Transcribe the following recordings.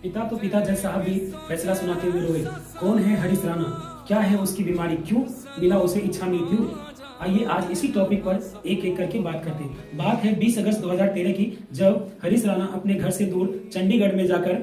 पिता तो पिता जज साहब भी फैसला सुनाते हुए रोए। कौन है हरीश राणा, क्या है उसकी बीमारी, क्यों मिला उसे इच्छा मृत्यु। आइए आज इसी टॉपिक पर एक एक करके बात करते हैं। बात है 20 अगस्त 2013 की, जब हरीश राणा अपने घर से दूर चंडीगढ़ में जाकर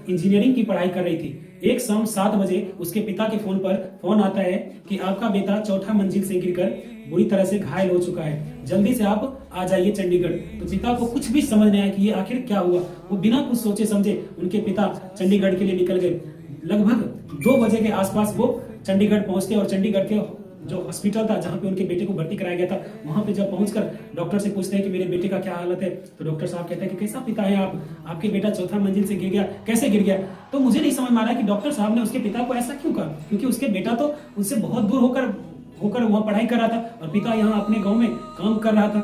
इंजीनियरिंग की पढ़ाई कर रही थी। एक शाम 7 बजे उसके पिता के फोन पर फोन आता है कि आपका बेटा चौथा मंजिल से गिरकर बुरी तरह से घायल हो चुका है, जल्दी से आप आ जाइए चंडीगढ़। तो पिता को कुछ भी समझ नहीं आया कि ये आखिर क्या हुआ। वो बिना कुछ सोचे समझे उनके पिता चंडीगढ़ के लिए निकल गए। लगभग 2 बजे के आसपास वो चंडीगढ़ पहुंचते और चंडीगढ़ के जो हॉस्पिटल था जहां पे उनके बेटे को भर्ती कराया गया था, वहां पे जब पहुंचकर डॉक्टर से पूछते हैं कि मेरे बेटे का क्या हालत है, तो डॉक्टर साहब कहते हैं कि कैसा पिता है आप, आपके बेटा चौथा मंजिल से गिर गया, कैसे गिर गया। तो मुझे नहीं समझ में आ रहा है कि डॉक्टर साहब ने उसके पिता को ऐसा क्यों कहा, क्योंकि उसके बेटा तो उससे बहुत दूर होकर वहां पढ़ाई कर रहा था और पिता यहाँ अपने गाँव में काम कर रहा था।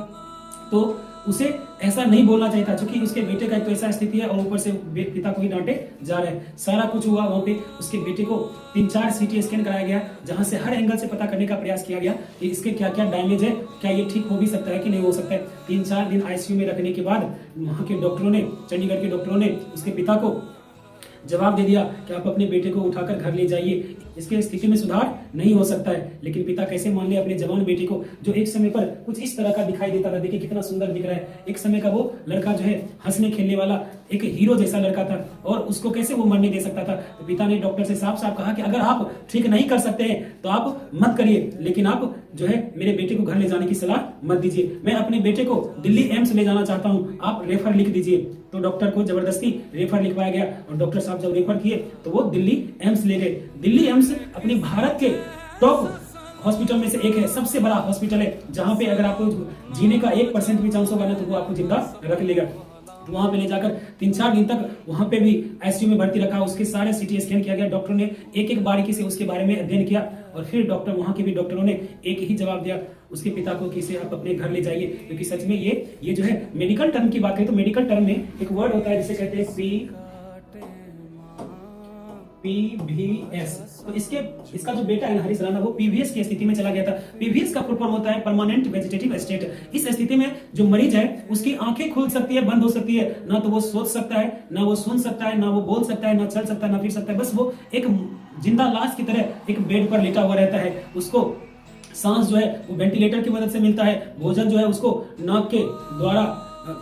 तो उसे ऐसा नहीं बोलना चाहिए था, क्योंकि उसके बेटे का एक तो ऐसा स्थिति है और ऊपर से पिता को ही डांटे जा रहे हैं। सारा कुछ हुआ वहां पे उसके बेटे को 3-4 सीटी स्कैन कराया गया, जहां से हर एंगल से पता करने का प्रयास किया गया कि इसके क्या क्या डैमेज है, क्या ये ठीक हो भी सकता है कि नहीं हो सकता है। 3-4 दिन आईसीयू में रखने के बाद वहां के डॉक्टरों ने, चंडीगढ़ के डॉक्टरों ने उसके पिता को जवाब दे दिया कि आप अपने बेटे को उठाकर घर ले जाइए, इसके स्थिति में सुधार नहीं हो सकता है। लेकिन पिता कैसे मान ले अपने जवान बेटे को, जो एक समय पर कुछ इस तरह का दिखाई देता था। देखिए कितना सुंदर दिख रहा है। एक समय का वो लड़का जो है हंसने खेलने वाला एक हीरो जैसा लड़का था, और उसको कैसे वो मरने दे सकता था। तो पिता ने डॉक्टर से साफ साफ कहा कि अगर आप ठीक नहीं कर सकते हैं तो आप मत करिए, लेकिन आप जो है मेरे बेटे को घर ले जाने की सलाह मत दीजिए। मैं अपने बेटे को दिल्ली एम्स ले जाना चाहता हूँ, आप रेफर लिख दीजिए। तो डॉक्टर को जबरदस्ती रेफर लिखवाया गया और डॉक्टर साहब जब रेफर किए तो वो दिल्ली एम्स ले गए। दिल्ली एम्स अपने भारत के टॉप हॉस्पिटल में से एक है, सबसे बड़ा हॉस्पिटल है, जहां पे अगर आपको जीने का 1% भी चांस होगा ना तो वो आपको जिंदा रख लेगा। तो वहां पे ले जाकर 3-4 दिन तक वहां पे भी आईसीयू में भर्ती रखा। उसके सारे सीटी स्कैन किया गया। डॉक्टर ने एक एक बारीकी से उसके बारे में अध्ययन किया और फिर वहां के भी डॉक्टरों ने एक ही जवाब दिया उसके पिता को कि इसे आप अपने घर ले जाइए। क्योंकि सच में ये जो है मेडिकल टर्म की बात करें तो मेडिकल टर्म में एक वर्ड होता है जिसे कहते हैं PVS। तो इसका जो बेटा है हरीश राणा वो PVS की स्थिति में चला गया था। PVS का फुल फॉर्म होता है परमानेंट वेजिटेटिव स्टेट। इस स्थिति में जो मरीज है उसकी आंखें खुल सकती है, बंद हो सकती है, ना तो वो सोच सकता है, ना वो सुन सकता है, ना वो बोल सकता है, ना चल सकता है, ना फिर सकता है। बस वो एक जिंदा लाश की तरह एक बेड पर लेटा हुआ रहता है। उसको सांस जो है वो वेंटिलेटर की मदद से मिलता है। भोजन जो है उसको नाक के द्वारा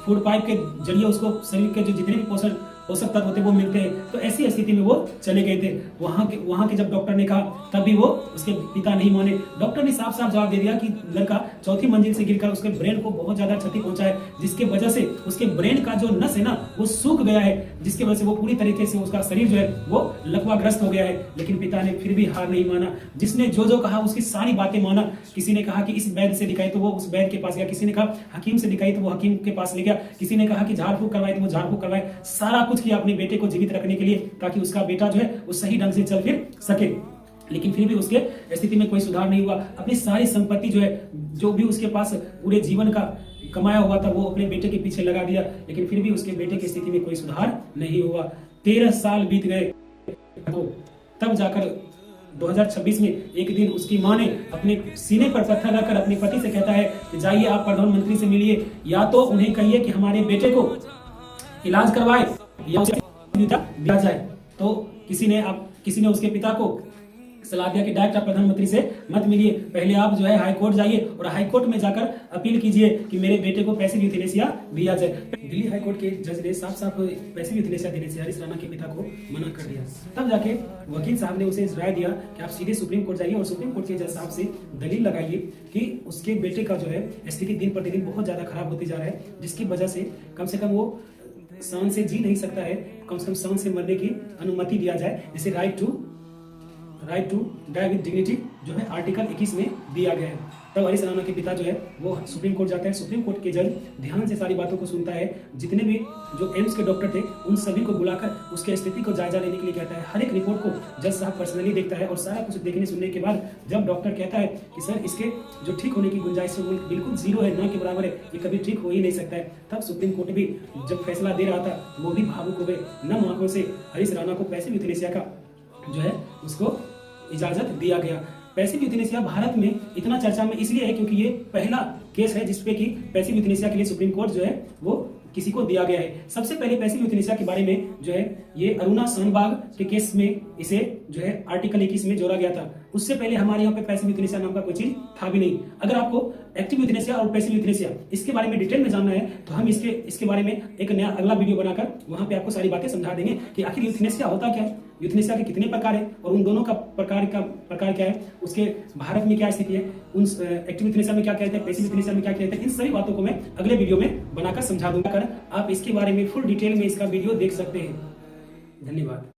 फूड पाइप के जरिए उसको शरीर के जो जितने भी पोषक तत्व होते हैं वो मिलते हैं। तो ऐसी स्थिति में वो चले गए थे। वहां के जब डॉक्टर ने कहा तब भी वो उसके पिता नहीं माने। डॉक्टर ने साफ साफ जवाब दे दिया कि लड़का चौथी मंजिल से गिरकर उसके ब्रेन को बहुत ज्यादा क्षति पहुंचा है, जिसके वजह से उसके ब्रेन का जो नस है ना वो सूख गया है, जिसकी वजह से वो पूरी तरीके से उसका शरीर जो है वो लकवाग्रस्त हो गया है। लेकिन पिता ने फिर भी हार नहीं माना। जिसने जो कहा उसकी सारी बातें माना। किसी ने कहा कि इस वैद्य से दिखाई तो वो उस वैद्य के पास गया, किसी ने कहा हकीम से दिखाई तो वो हकीम के पास ले गया, किसी ने कहा कि झाड़ फूक करवाए तो वो झाड़ फूक करवाए। सारा कुछ किया अपने बेटे को जीवित रखने के लिए, ताकि उसका बेटा जो है वो सही ढंग से चल फिर सके। लेकिन फिर भी उसके स्थिति में कोई सुधार नहीं हुआ। अपनी सारी संपत्ति जो है, जो भी उसके पास पूरे जीवन का कमाया हुआ था, वो अपने बेटे के पीछे लगा दिया। लेकिन फिर भी उसके बेटे की स्थिति में कोई सुधार नहीं हुआ। 13 साल बीत गए। तो तब जाकर 2026 में एक दिन उसकी मां ने अपने सीने पर पत्थर रखकर अपने पति से कहता है कि जाइए आप प्रधानमंत्री से मिलिए, या तो उन्हें कहिए कि हमारे बेटे को इलाज करवाए या उसे दिया जाए। तो किसी ने उसके पिता को सलाह दिया कि डायरेक्ट आप प्रधानमंत्री से मत मिलिए, पहले आप जो है हाई कोर्ट जाइए और हाई कोर्ट में जाकर अपील कीजिए कि मेरे बेटे को पैसिव यूथेनेसिया दिया जाए। दिल्ली हाई कोर्ट के जज ने साफ साफ पैसिव यूथेनेसिया देने से हरीश राणा के पिता को मना कर दिया। तब जाके वकील साहब ने उसे राय दिया कि आप सीधे सुप्रीम कोर्ट जाइए और सुप्रीम कोर्ट के जज साहब से दलील लगाइए कि उसके बेटे का जो है स्थिति दिन प्रतिदिन बहुत ज्यादा खराब होती जा रहा है, जिसकी वजह से कम वो सांस से जी नहीं सकता है, कम से कम सांस से मरने की अनुमति दिया जाए, जिसे right to die with dignity जो है आर्टिकल 21 में दिया गया है। तब हरीश राणा के पिता जो है वो सुप्रीम कोर्ट जाता है। सुप्रीम कोर्ट के जज ध्यान से सारी बातों को सुनता है। जितने भी जो एम्स के डॉक्टर थे उन सभी को बुलाकर उसके स्थिति को जायजा लेने के लिए कहता है। हर एक रिपोर्ट को जज साहब पर्सनली देखता है और सारा कुछ देखने सुनने के बाद जब डॉक्टर कहता है कि सर इसके जो ठीक होने की गुंजाइश है वो बिल्कुल जीरो है, ना के बराबर है, ये कभी ठीक हो ही नहीं सकता है। तब सुप्रीम कोर्ट भी जब फैसला दे रहा था वो भी भावुक हो गए। नम आंखों से हरीश राणा को पैसिव यूथेनेसिया का जो है उसको इजाजत दिया गया। पैसिव यूथेनेसिया भारत में इतना चर्चा में इसलिए है क्योंकि ये पहला केस है जिसपे कि पैसिव यूथेनेसिया के लिए सुप्रीम कोर्ट जो है वो किसी को दिया गया है। सबसे पहले पैसिव यूथनेसिया के बारे में जो है ये अरुणा शानबाग के केस में इसे जो है आर्टिकल 21 में जोड़ा गया था। उससे पहले हमारे यहाँ पे पैसिव यूथनेसिया नाम का कोई चीज था भी नहीं। अगर आपको एक्टिव यूथनेसिया और पैसिव यूथनेसिया इसके बारे में डिटेल में जानना है तो हम इसके बारे में एक नया अगला वीडियो बनाकर वहां पे आपको सारी बातें समझा देंगे कि आखिर यूथनेसिया होता क्या है, यूथनेसिया के कितने प्रकार है और उन दोनों का प्रकार क्या है, उसके भारत में क्या स्थिति है, उन एक्टिव यूथनेसिया में क्या कहते हैं, पैसिव यूथनेसिया में क्या कहते हैं, इन सभी बातों को मैं अगले वीडियो में बनाकर समझा दूंगा। आप इसके बारे में फुल डिटेल में इसका वीडियो देख सकते हैं। धन्यवाद।